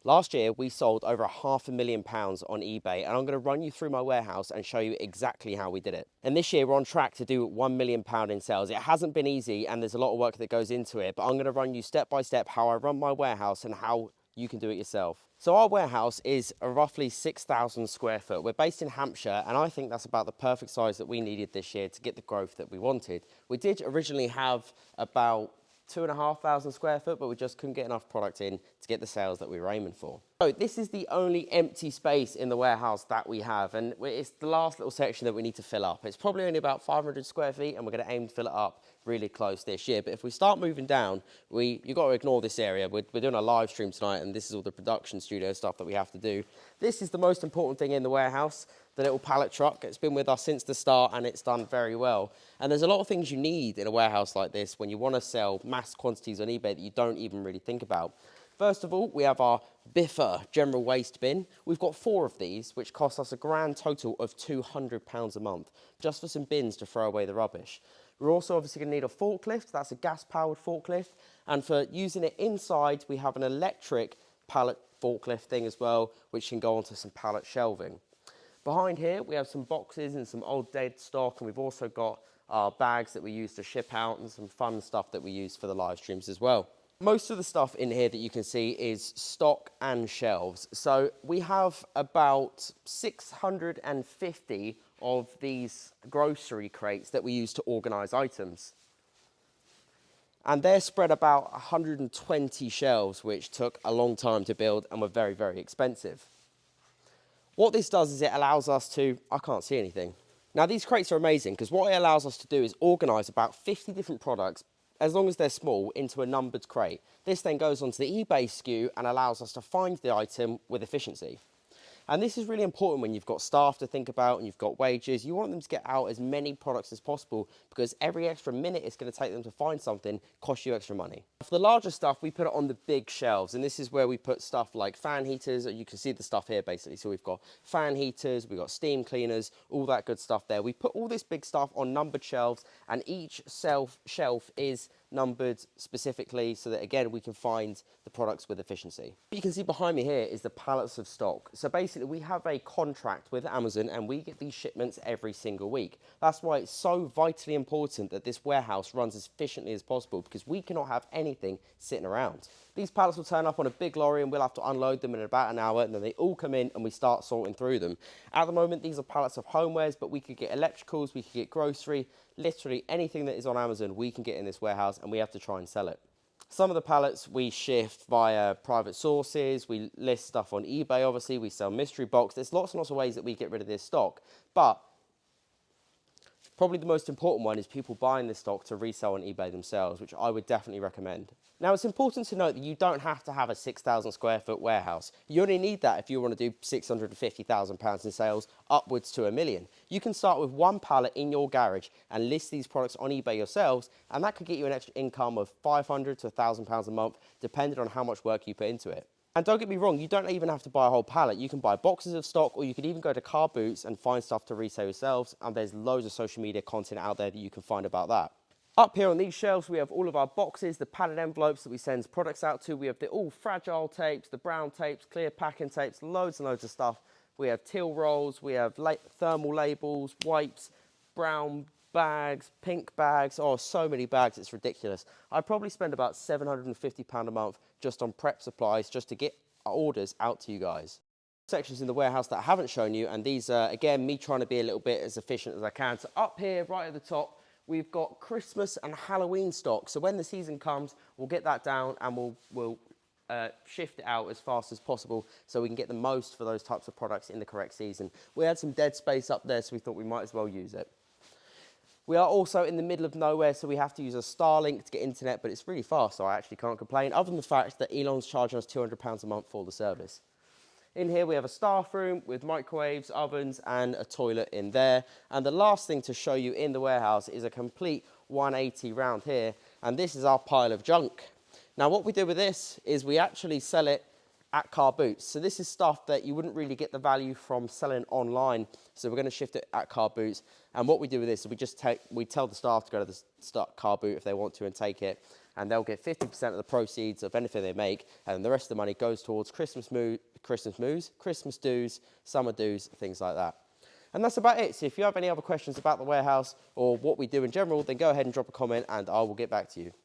Last year, we sold over £500,000 on eBay, and I'm going to run you through my warehouse and show you exactly how we did it. And this year, we're on track to do £1 million in sales. It hasn't been easy, and there's a lot of work that goes into it, but I'm going to run you step by step how I run my warehouse and how you can do it yourself. So our warehouse is a roughly 6,000 square foot. We're based in Hampshire, and I think that's about the perfect size that we needed this year to get the growth that we wanted. We did originally have about 2,500 square foot, but we just couldn't get enough product in to get the sales that we were aiming for. So this is the only empty space in the warehouse that we have, and it's the last little section that we need to fill up. It's probably only about 500 square feet, and we're going to aim to fill it up really close this year. But if we start moving down, you've got to ignore this area. We're doing a live stream tonight, and this is all the production studio stuff that we have to do. This is the most important thing in the warehouse, the little pallet truck. It's been with us since the start, and it's done very well. And there's a lot of things you need in a warehouse like this when you want to sell mass quantities on eBay that you don't even really think about. First of all, we have our Biffa general waste bin. We've got 4 of these, which cost us a grand total of £200 a month, just for some bins to throw away the rubbish. We're also obviously going to need a forklift. That's a gas-powered forklift. And for using it inside, we have an electric pallet forklift thing as well, which can go onto some pallet shelving. Behind here, we have some boxes and some old dead stock, and we've also got our bags that we use to ship out and some fun stuff that we use for the live streams as well. Most of the stuff in here that you can see is stock and shelves. So we have about 650 of these grocery crates that we use to organise items. And they're spread about 120 shelves, which took a long time to build and were very, very expensive. What this does is it allows us to, I can't see anything. Now these crates are amazing because what it allows us to do is organise about 50 different products, as long as they're small, into a numbered crate. This then goes onto the eBay SKU and allows us to find the item with efficiency. And this is really important when you've got staff to think about and you've got wages. You want them to get out as many products as possible because every extra minute it's going to take them to find something costs you extra money. For the larger stuff, we put it on the big shelves, and this is where we put stuff like fan heaters. You can see the stuff here basically. So we've got fan heaters, we've got steam cleaners, all that good stuff there. We put all this big stuff on numbered shelves, and each shelf is numbered specifically so that, again, we can find the products with efficiency. What you can see behind me here is the pallets of stock. So basically we have a contract with Amazon and we get these shipments every single week. That's why it's so vitally important that this warehouse runs as efficiently as possible, because we cannot have anything sitting around. These pallets will turn up on a big lorry and we'll have to unload them in about an hour, and then they all come in and we start sorting through them. At the moment, these are pallets of homewares, but we could get electricals, we could get grocery, literally anything that is on Amazon we can get in this warehouse, and we have to try and sell it. Some of the pallets we shift via private sources, we list stuff on eBay obviously, we sell mystery box. There's lots and lots of ways that we get rid of this stock, but probably the most important one is people buying this stock to resell on eBay themselves, which I would definitely recommend. Now, it's important to note that you don't have to have a 6,000 square foot warehouse. You only need that if you want to do £650,000 in sales, upwards to £1 million. You can start with 1 pallet in your garage and list these products on eBay yourselves, and that could get you an extra income of £500 to £1,000 a month, depending on how much work you put into it. And don't get me wrong, you don't even have to buy a whole pallet. You can buy boxes of stock, or you could even go to car boots and find stuff to resell yourselves, and there's loads of social media content out there that you can find about that. Up here on these shelves, we have all of our boxes, the padded envelopes that we send products out to. We have the all fragile tapes, the brown tapes, clear packing tapes, loads and loads of stuff. We have till rolls, we have thermal labels, wipes, brown bags, pink bags, oh, so many bags, it's ridiculous. I probably spend about £750 a month just on prep supplies just to get our orders out to you guys. Sections in the warehouse that I haven't shown you, and these are, again, me trying to be a little bit as efficient as I can. So up here, right at the top, we've got Christmas and Halloween stock. So when the season comes, we'll get that down and we'll shift it out as fast as possible so we can get the most for those types of products in the correct season. We had some dead space up there, so we thought we might as well use it. We are also in the middle of nowhere, so we have to use a Starlink to get internet, but it's really fast, so I actually can't complain, other than the fact that Elon's charging us £200 a month for the service. In here we have a staff room with microwaves, ovens, and a toilet in there. And the last thing to show you in the warehouse is a complete 180 round here, and this is our pile of junk. Now what we do with this is we actually sell it at car boots. So this is stuff that you wouldn't really get the value from selling online. So we're going to shift it at car boots. And what we do with this is we tell the staff to go to the car boot if they want to and take it. and they'll get 50% of the proceeds of anything they make, and the rest of the money goes towards Christmas dues, summer dues, things like that. And that's about it. So if you have any other questions about the warehouse or what we do in general, then go ahead and drop a comment and I will get back to you.